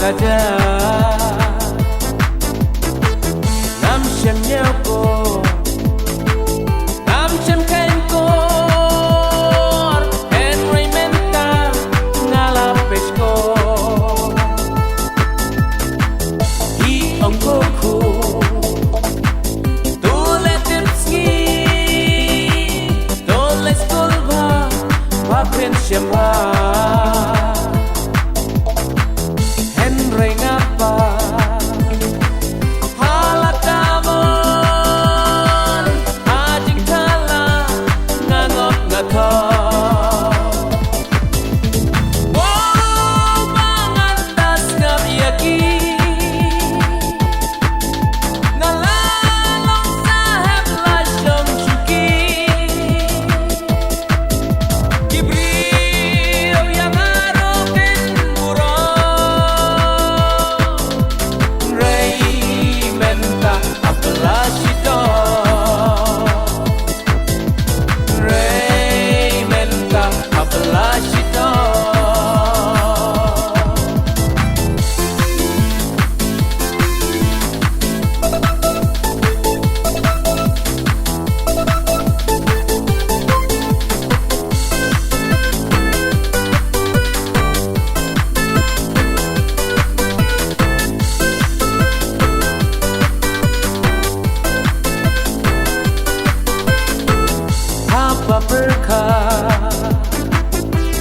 saja nam shem nhau cô nam shem kain cô Henry menta ngala pesco I ông cô khu tu le tipski tu le skolva va pen shem va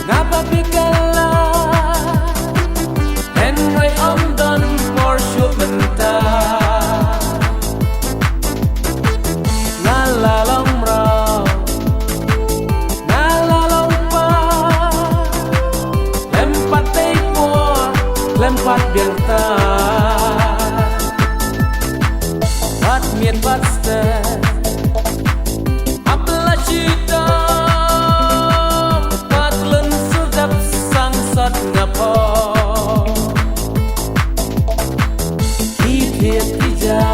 Ngapa bigala Henry Omdon for Shumenta Nalalong raw Nalalong pa Lempat tepor Lempat biarta Pat mien pat sted Apalah cita ngapa Hip hip hijau